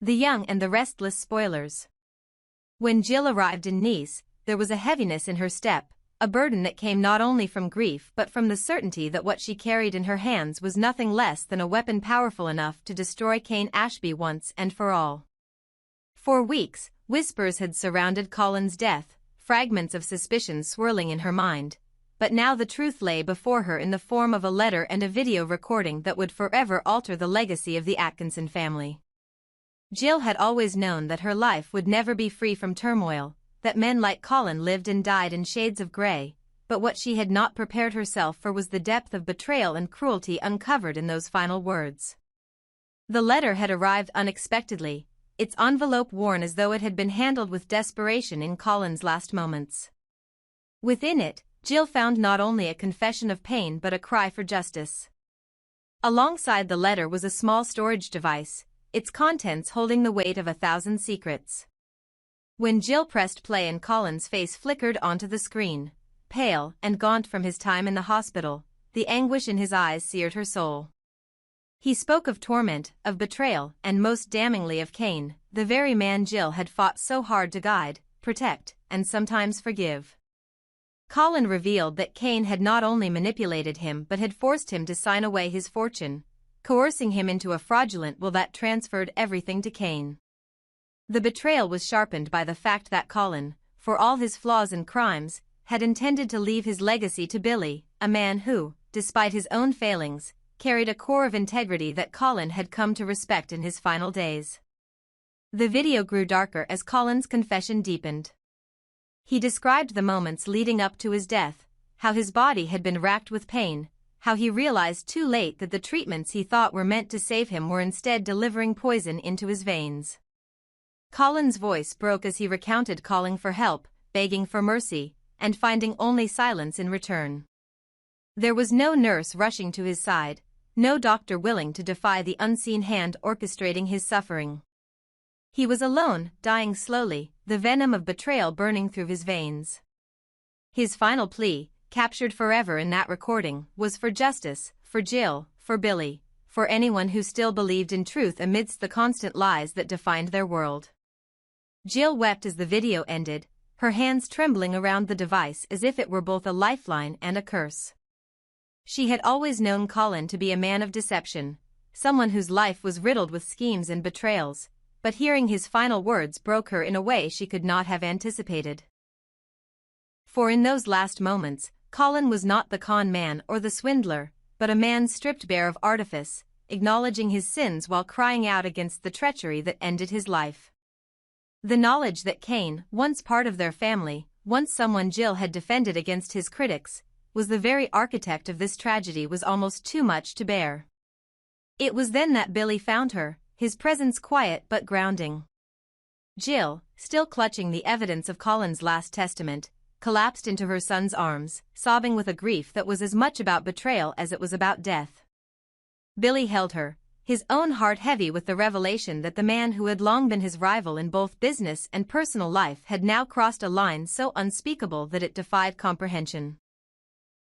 The Young and the Restless spoilers. When Jill arrived in Nice, there was a heaviness in her step, a burden that came not only from grief but from the certainty that what she carried in her hands was nothing less than a weapon powerful enough to destroy Cain Ashby once and for all. For weeks, whispers had surrounded Colin's death, fragments of suspicion swirling in her mind, but now the truth lay before her in the form of a letter and a video recording that would forever alter the legacy of the Atkinson family. Jill had always known that her life would never be free from turmoil, that men like Colin lived and died in shades of grey, but what she had not prepared herself for was the depth of betrayal and cruelty uncovered in those final words. The letter had arrived unexpectedly, its envelope worn as though it had been handled with desperation in Colin's last moments. Within it, Jill found not only a confession of pain but a cry for justice. Alongside the letter was a small storage device, its contents holding the weight of 1,000 secrets. When Jill pressed play and Colin's face flickered onto the screen, pale and gaunt from his time in the hospital, the anguish in his eyes seared her soul. He spoke of torment, of betrayal, and most damningly of Cain, the very man Jill had fought so hard to guide, protect, and sometimes forgive. Colin revealed that Cain had not only manipulated him but had forced him to sign away his fortune, coercing him into a fraudulent will that transferred everything to Cain. The betrayal was sharpened by the fact that Colin, for all his flaws and crimes, had intended to leave his legacy to Billy, a man who, despite his own failings, carried a core of integrity that Colin had come to respect in his final days. The video grew darker as Colin's confession deepened. He described the moments leading up to his death, how his body had been racked with pain, how he realized too late that the treatments he thought were meant to save him were instead delivering poison into his veins. Colin's voice broke as he recounted calling for help, begging for mercy, and finding only silence in return. There was no nurse rushing to his side, no doctor willing to defy the unseen hand orchestrating his suffering. He was alone, dying slowly, the venom of betrayal burning through his veins. His final plea, captured forever in that recording, was for justice, for Jill, for Billy, for anyone who still believed in truth amidst the constant lies that defined their world. Jill wept as the video ended, her hands trembling around the device as if it were both a lifeline and a curse. She had always known Colin to be a man of deception, someone whose life was riddled with schemes and betrayals, but hearing his final words broke her in a way she could not have anticipated. For in those last moments, Colin was not the con man or the swindler, but a man stripped bare of artifice, acknowledging his sins while crying out against the treachery that ended his life. The knowledge that Cain, once part of their family, once someone Jill had defended against his critics, was the very architect of this tragedy was almost too much to bear. It was then that Billy found her, his presence quiet but grounding. Jill, still clutching the evidence of Colin's last testament, collapsed into her son's arms, sobbing with a grief that was as much about betrayal as it was about death. Billy held her, his own heart heavy with the revelation that the man who had long been his rival in both business and personal life had now crossed a line so unspeakable that it defied comprehension.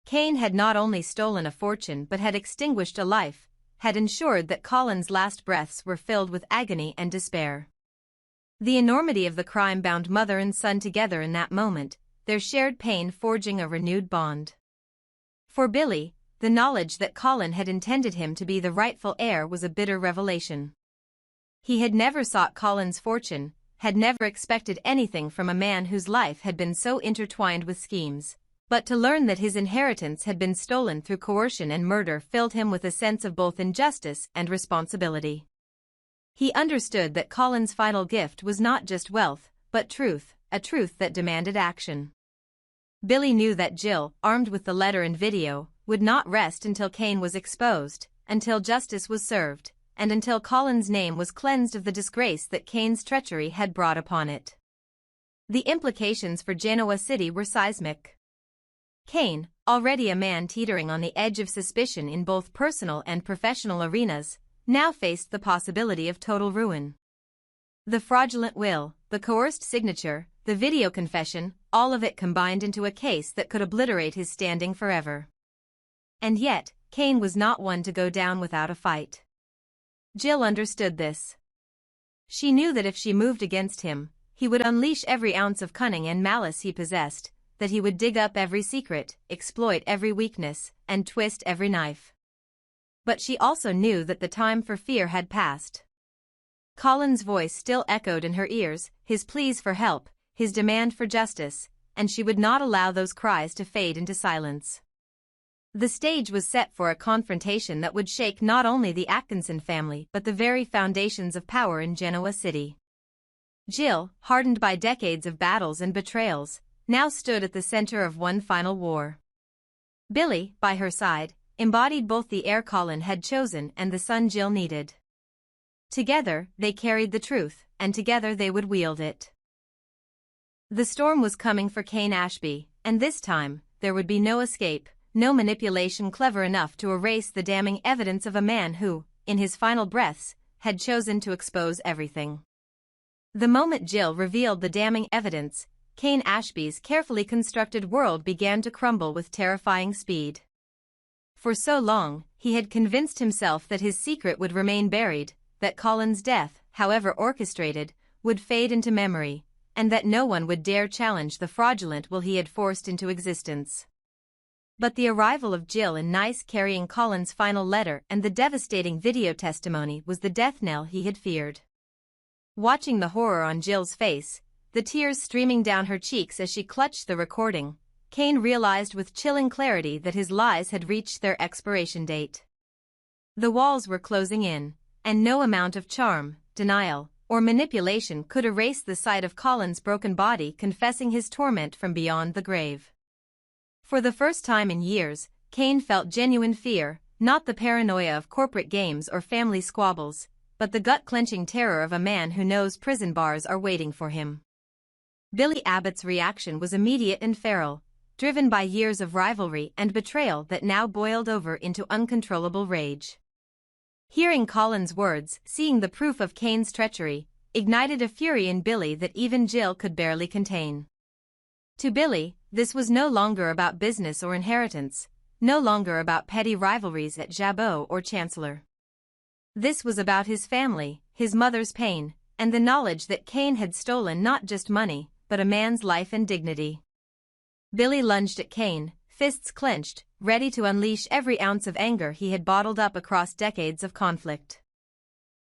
Cain had not only stolen a fortune but had extinguished a life, had ensured that Colin's last breaths were filled with agony and despair. The enormity of the crime bound mother and son together in that moment, their shared pain forging a renewed bond. For Billy, the knowledge that Colin had intended him to be the rightful heir was a bitter revelation. He had never sought Colin's fortune, had never expected anything from a man whose life had been so intertwined with schemes, but to learn that his inheritance had been stolen through coercion and murder filled him with a sense of both injustice and responsibility. He understood that Colin's final gift was not just wealth, but truth, a truth that demanded action. Billy knew that Jill, armed with the letter and video, would not rest until Cain was exposed, until justice was served, and until Colin's name was cleansed of the disgrace that Cain's treachery had brought upon it. The implications for Genoa City were seismic. Cain, already a man teetering on the edge of suspicion in both personal and professional arenas, now faced the possibility of total ruin. The fraudulent will, the coerced signature, the video confession, all of it combined into a case that could obliterate his standing forever. And yet, Cain was not one to go down without a fight. Jill understood this. She knew that if she moved against him, he would unleash every ounce of cunning and malice he possessed, that he would dig up every secret, exploit every weakness, and twist every knife. But she also knew that the time for fear had passed. Colin's voice still echoed in her ears, his pleas for help, his demand for justice, and she would not allow those cries to fade into silence. The stage was set for a confrontation that would shake not only the Atkinson family but the very foundations of power in Genoa City. Jill, hardened by decades of battles and betrayals, now stood at the center of one final war. Billy, by her side, embodied both the heir Colin had chosen and the son Jill needed. Together, they carried the truth, and together they would wield it. The storm was coming for Cain Ashby, and this time, there would be no escape, no manipulation clever enough to erase the damning evidence of a man who, in his final breaths, had chosen to expose everything. The moment Jill revealed the damning evidence, Cain Ashby's carefully constructed world began to crumble with terrifying speed. For so long, he had convinced himself that his secret would remain buried, that Colin's death, however orchestrated, would fade into memory, and that no one would dare challenge the fraudulent will he had forced into existence. But the arrival of Jill in Nice carrying Colin's final letter and the devastating video testimony was the death knell he had feared. Watching the horror on Jill's face, the tears streaming down her cheeks as she clutched the recording, Cain realized with chilling clarity that his lies had reached their expiration date. The walls were closing in, and no amount of charm, denial, or manipulation could erase the sight of Colin's broken body confessing his torment from beyond the grave. For the first time in years, Cain felt genuine fear, not the paranoia of corporate games or family squabbles, but the gut-clenching terror of a man who knows prison bars are waiting for him. Billy Abbott's reaction was immediate and feral, driven by years of rivalry and betrayal that now boiled over into uncontrollable rage. Hearing Colin's words, seeing the proof of Cain's treachery, ignited a fury in Billy that even Jill could barely contain. To Billy, this was no longer about business or inheritance, no longer about petty rivalries at Jabot or Chancellor. This was about his family, his mother's pain, and the knowledge that Cain had stolen not just money, but a man's life and dignity. Billy lunged at Cain, fists clenched, ready to unleash every ounce of anger he had bottled up across decades of conflict.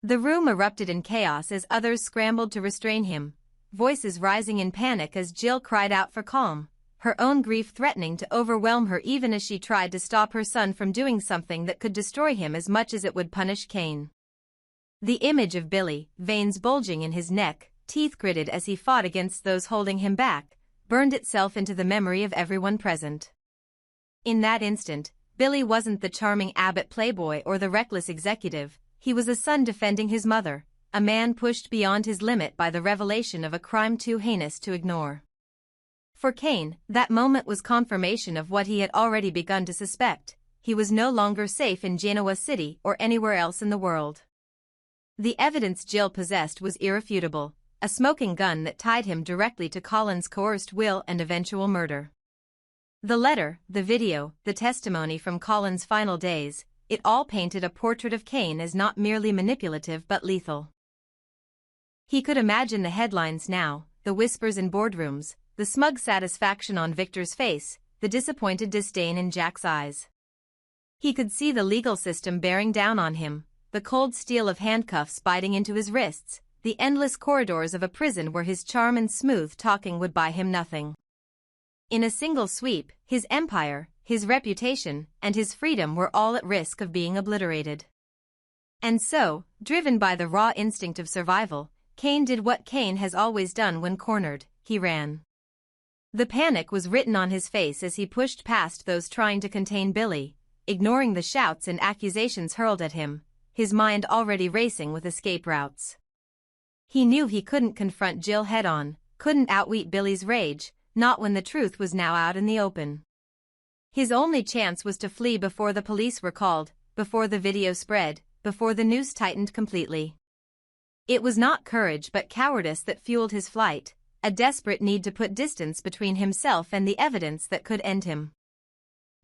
The room erupted in chaos as others scrambled to restrain him, voices rising in panic as Jill cried out for calm, her own grief threatening to overwhelm her even as she tried to stop her son from doing something that could destroy him as much as it would punish Cain. The image of Billy, veins bulging in his neck, teeth gritted as he fought against those holding him back, burned itself into the memory of everyone present. In that instant, Billy wasn't the charming Abbott playboy or the reckless executive, he was a son defending his mother, a man pushed beyond his limit by the revelation of a crime too heinous to ignore. For Cain, that moment was confirmation of what he had already begun to suspect: he was no longer safe in Genoa City or anywhere else in the world. The evidence Jill possessed was irrefutable, a smoking gun that tied him directly to Colin's coerced will and eventual murder. The letter, the video, the testimony from Colin's final days, it all painted a portrait of Cain as not merely manipulative but lethal. He could imagine the headlines now, the whispers in boardrooms, the smug satisfaction on Victor's face, the disappointed disdain in Jack's eyes. He could see the legal system bearing down on him, the cold steel of handcuffs biting into his wrists, the endless corridors of a prison where his charm and smooth talking would buy him nothing. In a single sweep, his empire, his reputation, and his freedom were all at risk of being obliterated. And so, driven by the raw instinct of survival, Cain did what Cain has always done when cornered: he ran. The panic was written on his face as he pushed past those trying to contain Billy, ignoring the shouts and accusations hurled at him, his mind already racing with escape routes. He knew he couldn't confront Jill head-on, couldn't outwit Billy's rage, not when the truth was now out in the open. His only chance was to flee before the police were called, before the video spread, before the noose tightened completely. It was not courage but cowardice that fueled his flight, a desperate need to put distance between himself and the evidence that could end him.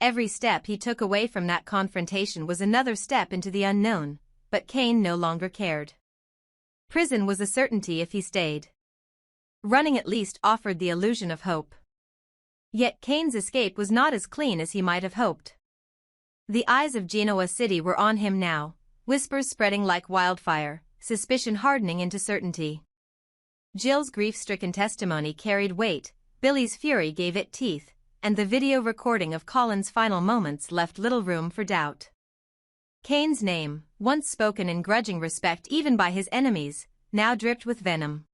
Every step he took away from that confrontation was another step into the unknown, but Cain no longer cared. Prison was a certainty if he stayed. Running at least offered the illusion of hope. Yet Cain's escape was not as clean as he might have hoped. The eyes of Genoa City were on him now, whispers spreading like wildfire, suspicion hardening into certainty. Jill's grief-stricken testimony carried weight, Billy's fury gave it teeth, and the video recording of Colin's final moments left little room for doubt. Cain's name, once spoken in grudging respect even by his enemies, now dripped with venom.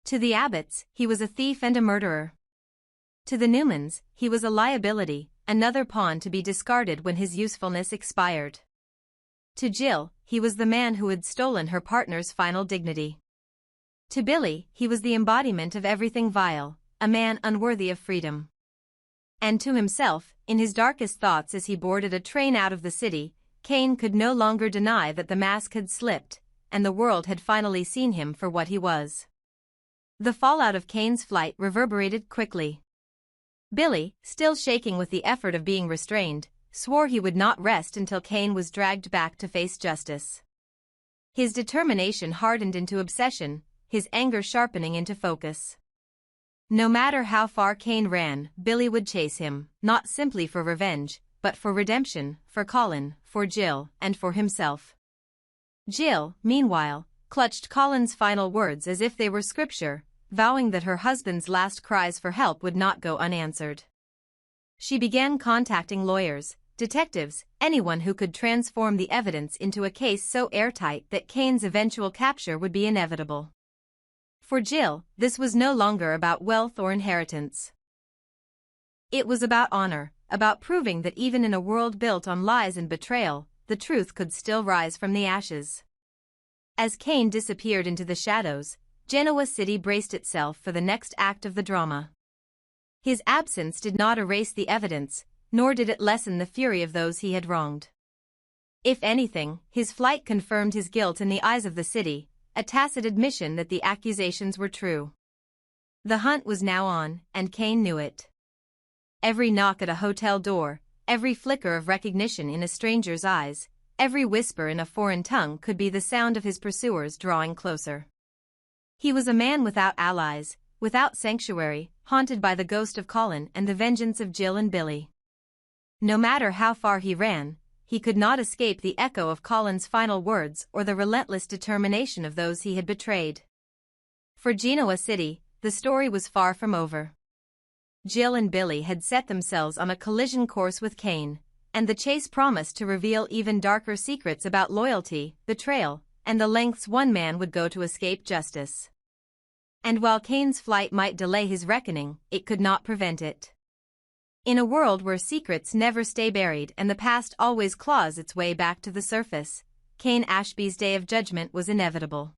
To the Abbotts, he was a thief and a murderer. To the Newmans, he was a liability, another pawn to be discarded when his usefulness expired. To Jill, he was the man who had stolen her partner's final dignity. To Billy, he was the embodiment of everything vile, a man unworthy of freedom. And to himself, in his darkest thoughts as he boarded a train out of the city, Cain could no longer deny that the mask had slipped, and the world had finally seen him for what he was. The fallout of Cain's flight reverberated quickly. Billy, still shaking with the effort of being restrained, swore he would not rest until Cain was dragged back to face justice. His determination hardened into obsession, his anger sharpening into focus. No matter how far Cain ran, Billy would chase him, not simply for revenge, but for redemption, for Colin, for Jill, and for himself. Jill, meanwhile, clutched Colin's final words as if they were scripture, vowing that her husband's last cries for help would not go unanswered. She began contacting lawyers, detectives, anyone who could transform the evidence into a case so airtight that Cain's eventual capture would be inevitable. For Jill, this was no longer about wealth or inheritance. It was about honor, about proving that even in a world built on lies and betrayal, the truth could still rise from the ashes. As Cain disappeared into the shadows, Genoa City braced itself for the next act of the drama. His absence did not erase the evidence, nor did it lessen the fury of those he had wronged. If anything, his flight confirmed his guilt in the eyes of the city, a tacit admission that the accusations were true. The hunt was now on, and Cain knew it. Every knock at a hotel door, every flicker of recognition in a stranger's eyes, every whisper in a foreign tongue could be the sound of his pursuers drawing closer. He was a man without allies, without sanctuary, haunted by the ghost of Colin and the vengeance of Jill and Billy. No matter how far he ran, he could not escape the echo of Colin's final words or the relentless determination of those he had betrayed. For Genoa City, the story was far from over. Jill and Billy had set themselves on a collision course with Cain, and the chase promised to reveal even darker secrets about loyalty, betrayal, and the lengths one man would go to escape justice. And while Cain's flight might delay his reckoning, it could not prevent it. In a world where secrets never stay buried and the past always claws its way back to the surface, Cain Ashby's day of judgment was inevitable.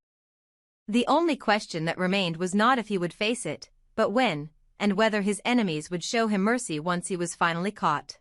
The only question that remained was not if he would face it, but when, and whether his enemies would show him mercy once he was finally caught.